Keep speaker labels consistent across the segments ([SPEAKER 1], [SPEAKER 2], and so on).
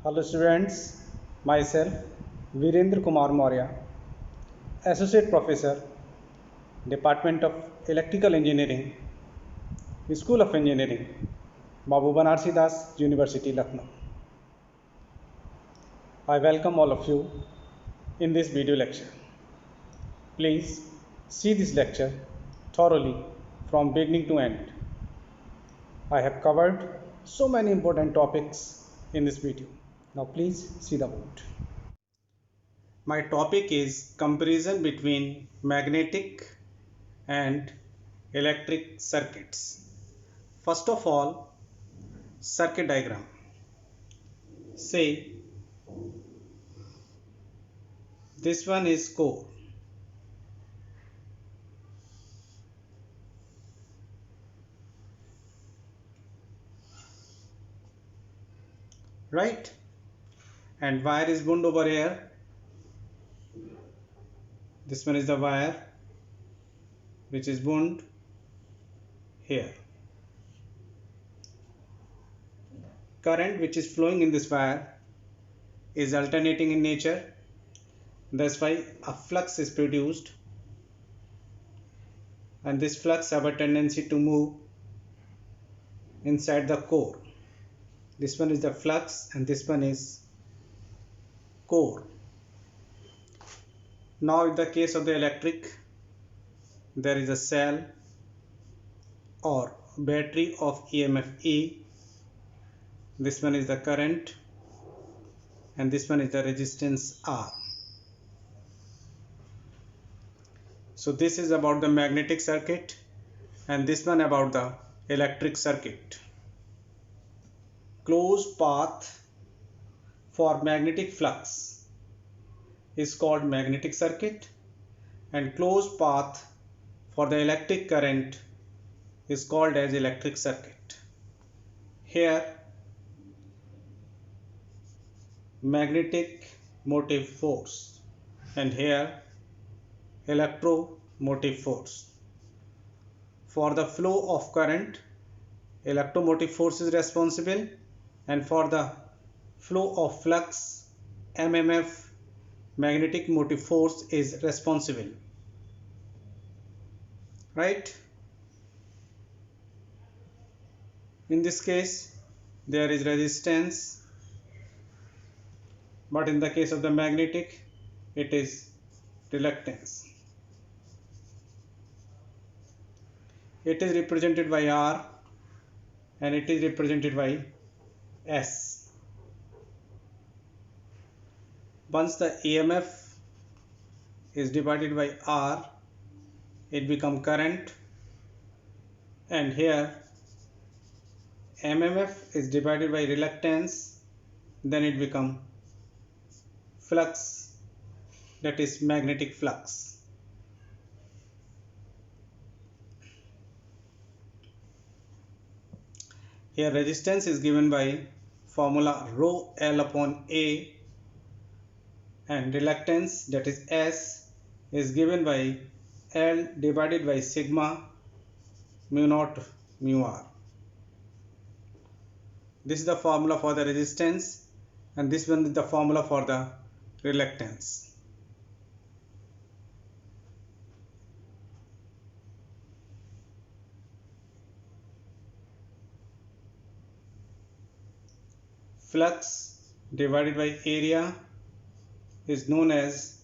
[SPEAKER 1] Hello students, myself Virendra Kumar Maurya, Associate Professor, Department of Electrical Engineering, School of Engineering, Babu Banarsi Das University, Lucknow. I welcome all of you in this video lecture. Please see this lecture thoroughly from beginning to end. I have covered so many important topics in this video. Now please see the board. My topic is comparison between magnetic and electric circuits. First of all, circuit diagram. Say this one is core. Right? And wire is wound over here. This one is the wire which is wound here. Current which is flowing in this wire is alternating in nature. That's why a flux is produced, and this flux have a tendency to move inside the core. This one is the flux and this one is core. Now in the case of the electric, there is a cell or battery of EMF E. This one is the current and this one is the resistance R. So this is about the magnetic circuit and this one about the electric circuit. Closed path for magnetic flux is called magnetic circuit and closed path for the electric current is called as electric circuit. Here magnetic motive force and here electromotive force. For the flow of current, electromotive force is responsible, and for the flow of flux, MMF, magnetic motive force, is responsible. Right? In this case, there is resistance, but in the case of the magnetic, it is reluctance. It is represented by R and it is represented by S. Once the EMF is divided by R, it becomes current, and here MMF is divided by reluctance, then it becomes flux, that is magnetic flux. Here resistance is given by formula rho L upon A, and reluctance, that is S, is given by L divided by sigma mu naught mu R. This is the formula for the resistance and this one is the formula for the reluctance. Flux divided by area is known as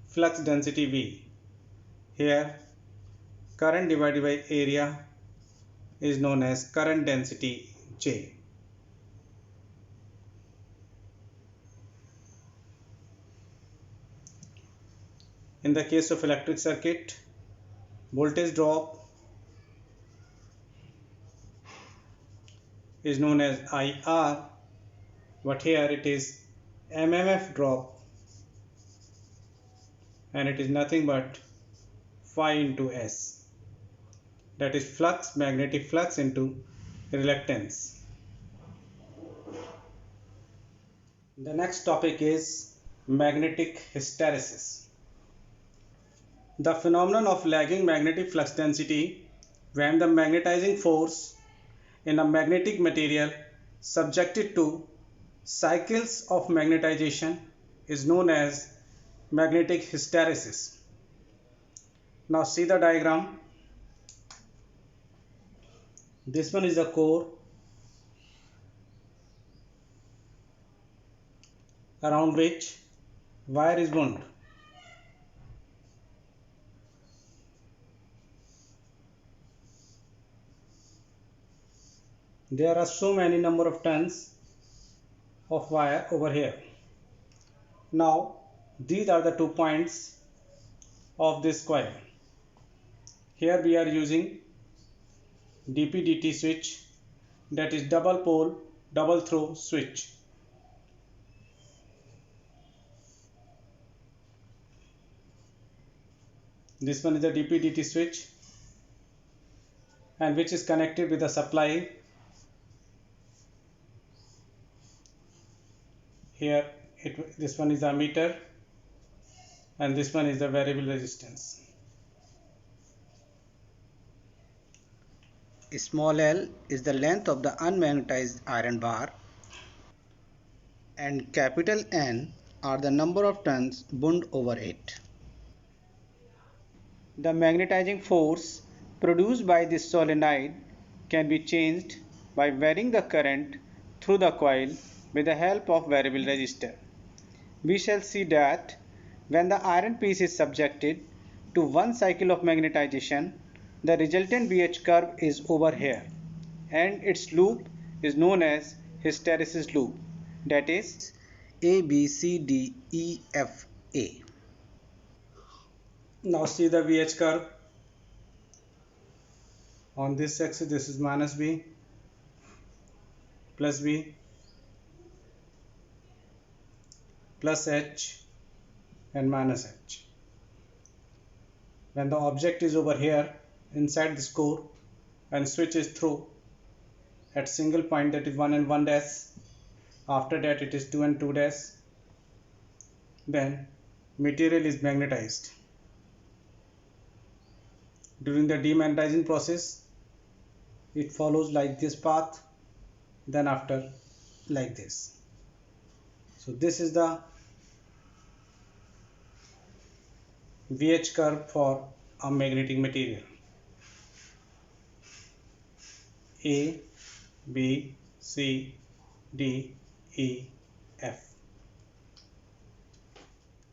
[SPEAKER 1] flux density V. Here current divided by area is known as current density J. In the case of electric circuit, voltage drop is known as IR, but here it is MMF drop and it is nothing but phi into S, that is flux, magnetic flux into reluctance. The next topic is magnetic hysteresis. The phenomenon of lagging magnetic flux density when the magnetizing force in a magnetic material subjected to cycles of magnetization is known as magnetic hysteresis. Now see the diagram. This one is the core, around which wire is wound. There are so many number of tons of wire over here. Now these are the 2 points of this coil. Here we are using DP-DT switch, that is double pole double throw switch. This one is the DP-DT switch, and which is connected with the supply. Here this one is the ammeter, and this one is the variable resistance.
[SPEAKER 2] Small l is the length of the unmagnetized iron bar, and capital N are the number of turns wound over it. The magnetizing force produced by this solenoid can be changed by varying the current through the coil with the help of variable resistor. We shall see that when the iron piece is subjected to one cycle of magnetization, the resultant VH curve is over here, and its loop is known as hysteresis loop, that is A, B, C, D, E, F, A.
[SPEAKER 1] Now see the VH curve. On this axis this is minus B, plus B, plus H, and minus H. When the object is over here inside this core and switch is through at single point, that is 1 and 1 dash, after that it is 2 and 2 dash, then material is magnetized. During the demagnetizing process it follows like this path, then after like this. So this is the VH curve for a magnetic material. A, B, C, D, E, F.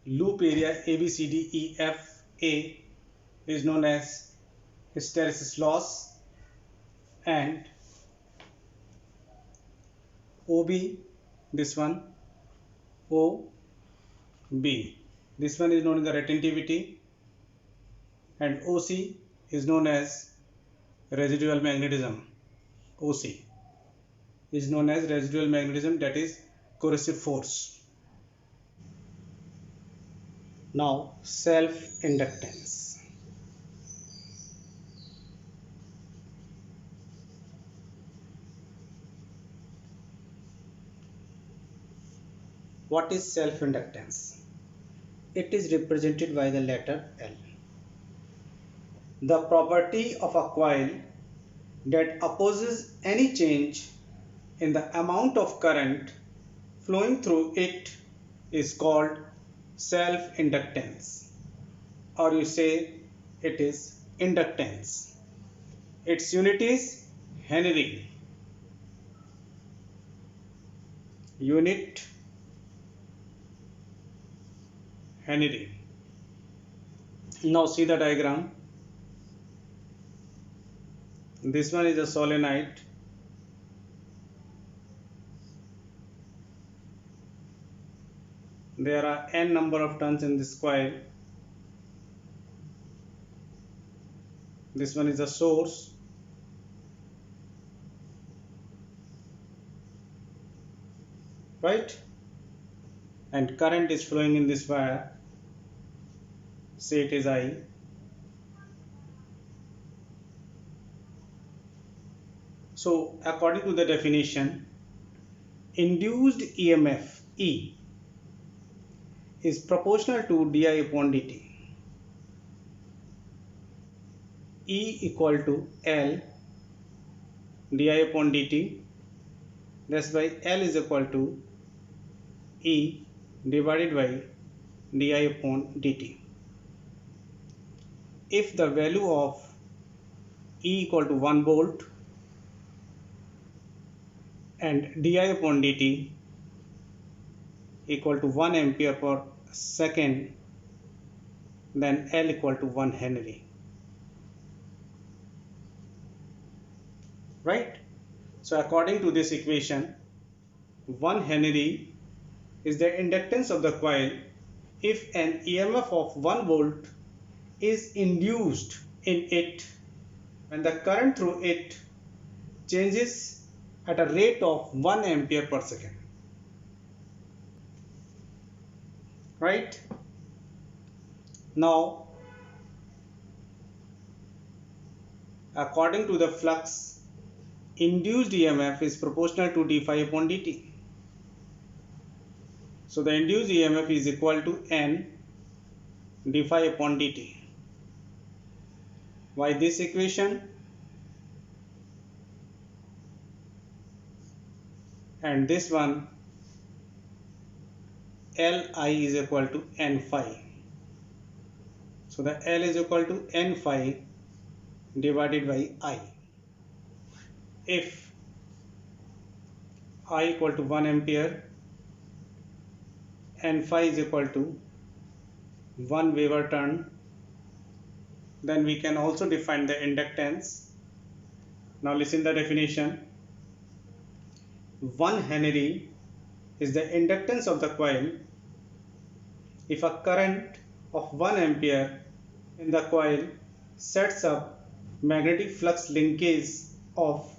[SPEAKER 1] Loop area ABCDEFA is known as hysteresis loss, and OB, this one, OB, this one is known as the retentivity, and OC is known as residual magnetism. OC is known as residual magnetism, that is corrosive force. Now self-inductance. What is self-inductance? It is represented by the letter L. The property of a coil that opposes any change in the amount of current flowing through it is called self-inductance, or you say it is inductance. Its unit is Henry. Unit Henry. Now see the diagram. This one is a solenoid. There are n number of turns in this coil. This one is a source. Right? And current is flowing in this wire. Say it is I. So according to the definition, induced EMF E is proportional to di upon dt. E equal to L di upon dt. That's why L is equal to E divided by di upon dt. If the value of E equal to 1 volt and di upon dt equal to 1 ampere per second, then L equal to 1 Henry. Right? So according to this equation, 1 Henry is the inductance of the coil if an EMF of 1 volt is induced in it when the current through it changes at a rate of 1 ampere per second. Right? Now, according to the flux, induced EMF is proportional to d phi upon dt. So the induced EMF is equal to N d phi upon dt. Why this equation? And this one, Li is equal to N phi. So the L is equal to N phi divided by I. If I equal to 1 ampere, N phi is equal to 1 Weber turn, then we can also define the inductance. Now listen the definition. 1 Henry is the inductance of the coil if a current of 1 ampere in the coil sets up magnetic flux linkage of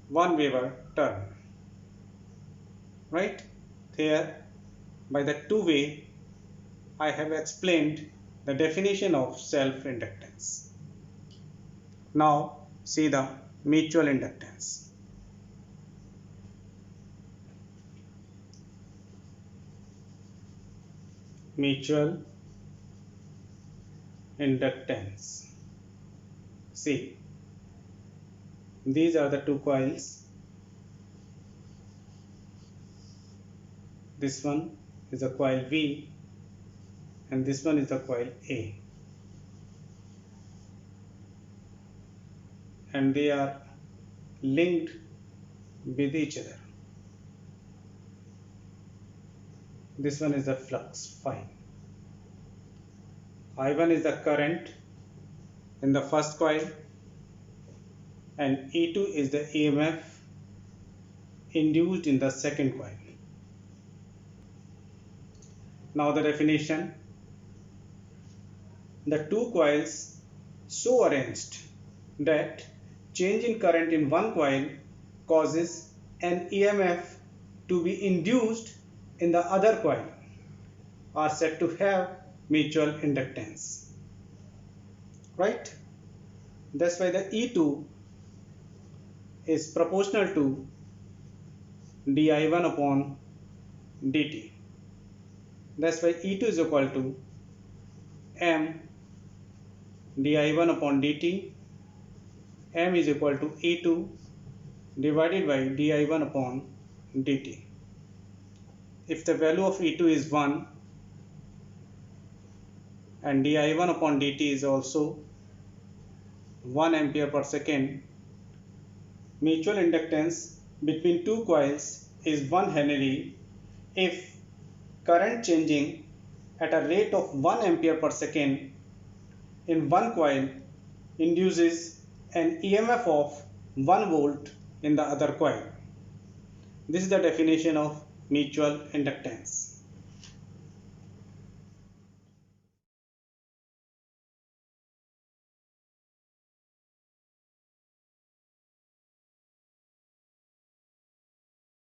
[SPEAKER 1] 1 Weber turn. Right? Here, by the two-way, I have explained the definition of self-inductance. Now, see the mutual inductance. Mutual inductance. See, these are the two coils. This one is the coil V and this one is the coil A, and they are linked with each other. This one is the flux phi. I1 is the current in the first coil and E2 is the EMF induced in the second coil. Now the definition. The two coils so arranged that change in current in one coil causes an EMF to be induced in the other coil are said to have mutual inductance. Right? That's why the E2 is proportional to di1 upon dt. That's why E2 is equal to M di1 upon dt. M is equal to E2 divided by di1 upon dt. If the value of E2 is 1 and di1 upon dt is also 1 ampere per second, mutual inductance between two coils is 1 Henry if current changing at a rate of 1 ampere per second in one coil induces an EMF of 1 volt in the other coil. This is the definition of mutual inductance.